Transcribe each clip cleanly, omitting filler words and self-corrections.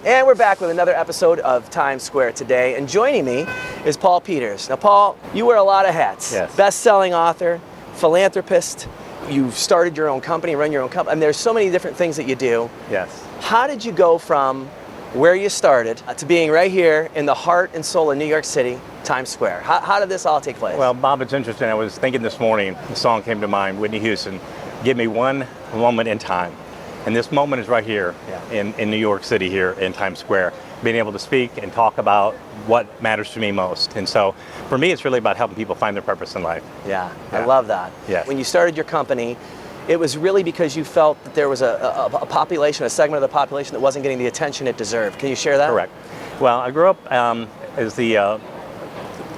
And we're back with another episode of Times Square today. And joining me is Paul Peters. Now, Paul, you wear a lot of hats. Yes. Best-selling author, philanthropist. You've started your own company, run your own company. And there's so many different things that you do. Yes. How did you go from where you started to being right here in the heart and soul of New York City, Times Square? How did this all take place? Well, Bob, it's interesting. I was thinking this morning, the song came to mind, Whitney Houston, give me one moment in time. And this moment is right here in New York City here in Times Square, being able to speak and talk about what matters to me most. And so for me, it's really about helping people find their purpose in life. Yeah. I love that. Yes. When you started your company, it was really because you felt that there was a population, a segment of the population that wasn't getting the attention it deserved. Can you share that? Correct. Well, I grew up as the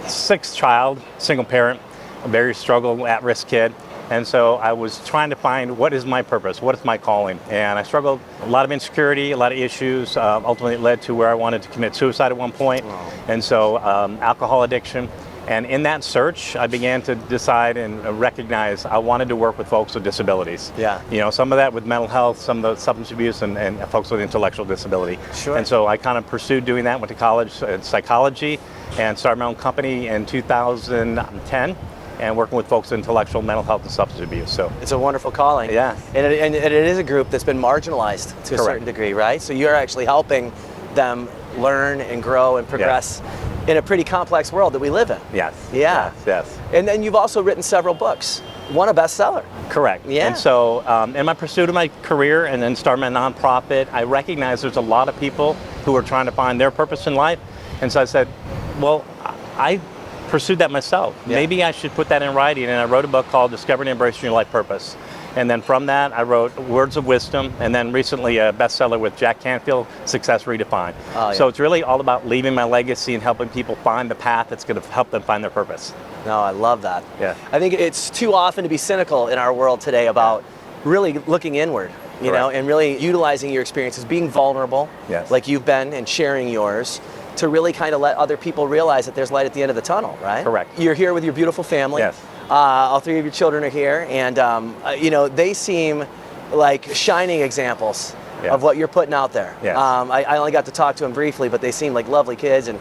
sixth child, single parent, a very struggle, at-risk kid. And so I was trying to find what is my purpose, what is my calling. And I struggled, a lot of insecurity, a lot of issues. Ultimately, it led to where I wanted to commit suicide at one point. Wow. And so alcohol addiction. And in that search, I began to decide and recognize I wanted to work with folks with disabilities. Yeah. You know, some of that with mental health, some of the substance abuse, and folks with intellectual disability. Sure. And so I kind of pursued doing that, went to college in psychology, and started my own company in 2010. And working with folks with intellectual, mental health, and substance abuse. So it's a wonderful calling. Yeah. And it is a group that's been marginalized to a certain degree, right? So you're actually helping them learn and grow and progress in a pretty complex world that we live in. Yes. Yeah. Yes. And then you've also written several books. One a bestseller. Correct. Yeah. And so in my pursuit of my career and then starting my nonprofit, I recognize there's a lot of people who are trying to find their purpose in life. And so I said, well, I pursued that myself. Yeah. Maybe I should put that in writing, and I wrote a book called Discovering and Embracing Your Life Purpose. And then from that, I wrote Words of Wisdom, and then recently a bestseller with Jack Canfield, Success Redefined. Oh, yeah. So it's really all about leaving my legacy and helping people find the path that's going to help them find their purpose. No, I love that. Yeah. I think it's too often to be cynical in our world today about really looking inward, you know, and really utilizing your experiences, being vulnerable, like you've been, and sharing yours, to really kind of let other people realize that there's light at the end of the tunnel, right? Correct. You're here with your beautiful family. Yes. All three of your children are here, and you know, they seem like shining examples of what you're putting out there. Yes. I only got to talk to them briefly, but they seem like lovely kids and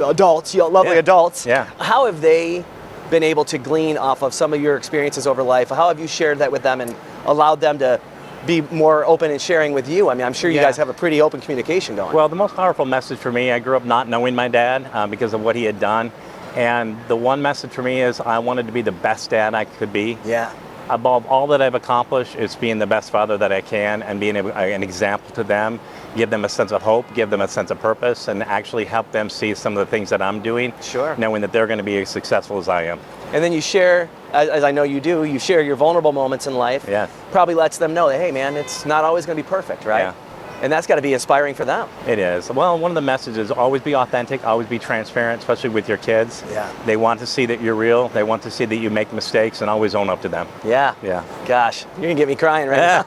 adults, lovely adults. Yeah. How have they been able to glean off of some of your experiences over life? How have you shared that with them and allowed them to be more open and sharing with you? I mean, I'm sure you guys have a pretty open communication going. Well, the most powerful message for me, I grew up not knowing my dad because of what he had done. And the one message for me is I wanted to be the best dad I could be. Yeah. Above all that I've accomplished is being the best father that I can and being an example to them, give them a sense of hope, give them a sense of purpose, and actually help them see some of the things that I'm doing, knowing that they're going to be as successful as I am. And then you share, as I know you do, you share your vulnerable moments in life. Yeah. Probably lets them know that, hey man, it's not always going to be perfect, right? Yeah. And that's got to be inspiring for them. It is. Well, one of the messages, always be authentic, always be transparent, especially with your kids. Yeah. They want to see that you're real. They want to see that you make mistakes, and always own up to them. Yeah. Yeah. Gosh, you're going to get me crying right now.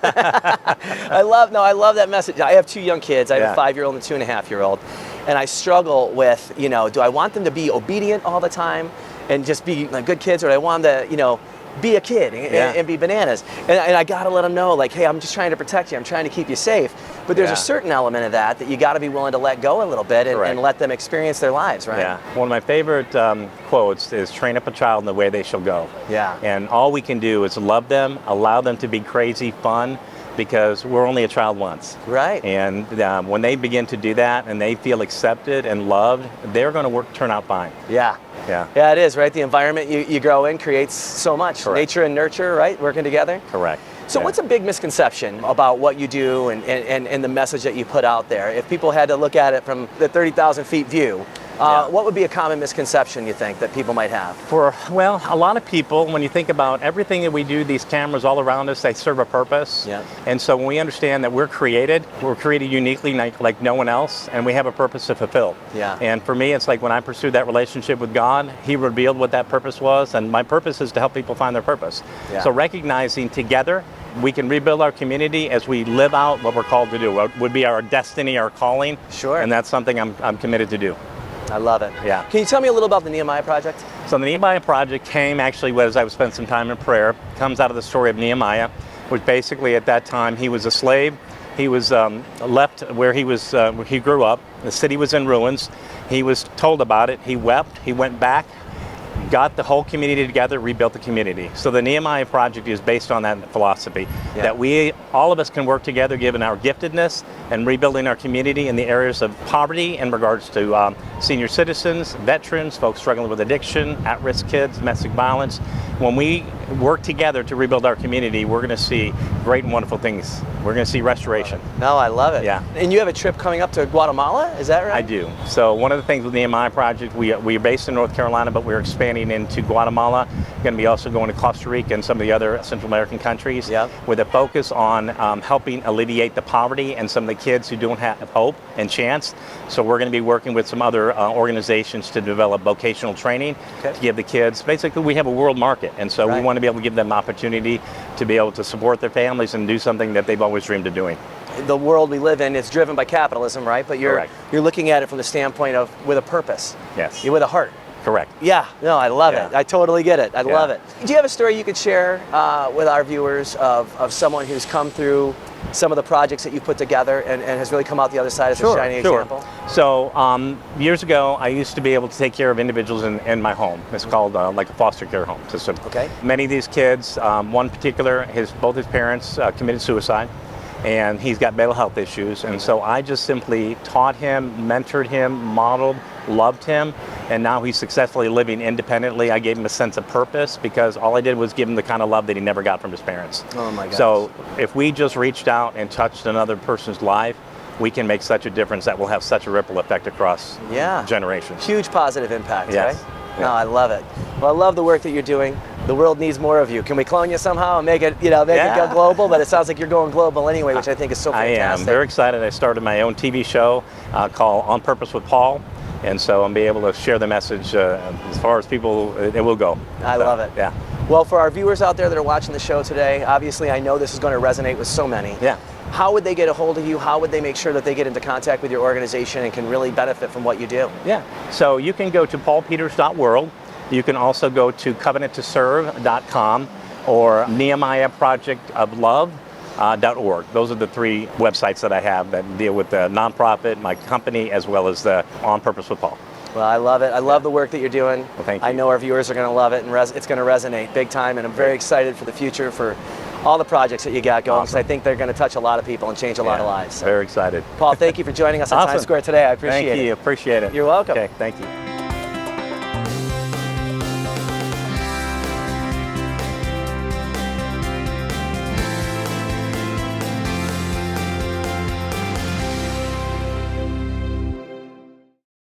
I love that message. I have two young kids. I have a 5-year-old and a 2.5-year-old. And I struggle with, you know, do I want them to be obedient all the time and just be like good kids, or do I want them to, you know, be a kid and be bananas? And I got to let them know, like, hey, I'm just trying to protect you. I'm trying to keep you safe. But there's a certain element of that you got to be willing to let go a little bit and let them experience their lives, right? Yeah. One of my favorite quotes is, train up a child in the way they shall go. Yeah. And all we can do is love them, allow them to be crazy, fun, because we're only a child once. Right. And when they begin to do that and they feel accepted and loved, they're going to turn out fine. Yeah. Yeah. Yeah, it is, right? The environment you grow in creates so much. Correct. Nature and nurture, right? Working together. Correct. So what's a big misconception about what you do and the message that you put out there? If people had to look at it from the 30,000 feet view, what would be a common misconception you think that people might have? Well, a lot of people, when you think about everything that we do, these cameras all around us, they serve a purpose. Yeah. And so when we understand that we're created uniquely like no one else, and we have a purpose to fulfill. Yeah. And for me, it's like when I pursued that relationship with God, He revealed what that purpose was, and my purpose is to help people find their purpose. Yeah. So recognizing together, we can rebuild our community as we live out what we're called to do, what would be our destiny, our calling. Sure. And that's something I'm committed to do. I love it. Yeah. Can you tell me a little about the Nehemiah Project? So the Nehemiah Project came actually as I was spending some time in prayer. Comes out of the story of Nehemiah, which basically at that time he was a slave He was left where he grew up. The city was in ruins. He was told about it. He wept. He went back, got the whole community together, rebuilt the community. So the Nehemiah Project is based on that philosophy, that all of us can work together given our giftedness and rebuilding our community in the areas of poverty in regards to senior citizens, veterans, folks struggling with addiction, at-risk kids, domestic violence. When we work together to rebuild our community, we're going to see great and wonderful things. We're going to see restoration. No, I love it. Yeah. And you have a trip coming up to Guatemala, is that right? I do. So one of the things with the Nehemiah Project, we are based in North Carolina, but we're expanding into Guatemala. We're going to be also going to Costa Rica and some of the other Central American countries with a focus on helping alleviate the poverty and some of the kids who don't have hope and chance. So we're going to be working with some other organizations to develop vocational training to give the kids, basically we have a world market, and so we want to be able to give them opportunity to be able to support their families and do something that they've always dreamed of doing. The world we live in is driven by capitalism, right? But you're looking at it from the standpoint of with a purpose. Yes. You're with a heart. Correct. Yeah, no, I love it. I totally get it. I love it. Do you have a story you could share with our viewers of someone who's come through some of the projects that you put together and has really come out the other side as a shining example? So years ago, I used to be able to take care of individuals in my home. It's called like a foster care home system. Okay. Many of these kids, one particular, both his parents committed suicide, and he's got mental health issues. And so I just simply taught him, mentored him, modeled, loved him, and now he's successfully living independently. I gave him a sense of purpose because all I did was give him the kind of love that he never got from his parents. Oh my gosh. So if we just reached out and touched another person's life, we can make such a difference that will have such a ripple effect across generations. Huge positive impact, yes. right? Yeah. No, I love it. Well, I love the work that you're doing. The world needs more of you. Can we clone you somehow and make it, it go global? But it sounds like you're going global anyway, which I think is so fantastic. I am very excited. I started my own TV show called On Purpose with Paul. And so I'm be able to share the message as far as people, it will go. I love it. Yeah. Well, for our viewers out there that are watching the show today, obviously I know this is going to resonate with so many. Yeah. How would they get a hold of you? How would they make sure that they get into contact with your organization and can really benefit from what you do? Yeah. So you can go to paulpeters.world. You can also go to covenanttoserve.com or nehemiahprojectoflove.org. Those are the three websites that I have that deal with the nonprofit, my company, as well as the On Purpose with Paul. Well, I love it. I love the work that you're doing. Well, thank you. I know our viewers are going to love it, and it's going to resonate big time, and I'm very excited for the future, for all the projects that you got going, because I think they're going to touch a lot of people and change a lot of lives. So. Very excited. Paul, thank you for joining us at Times Square today. I appreciate it. Thank you. Appreciate it. You're welcome. Okay, thank you.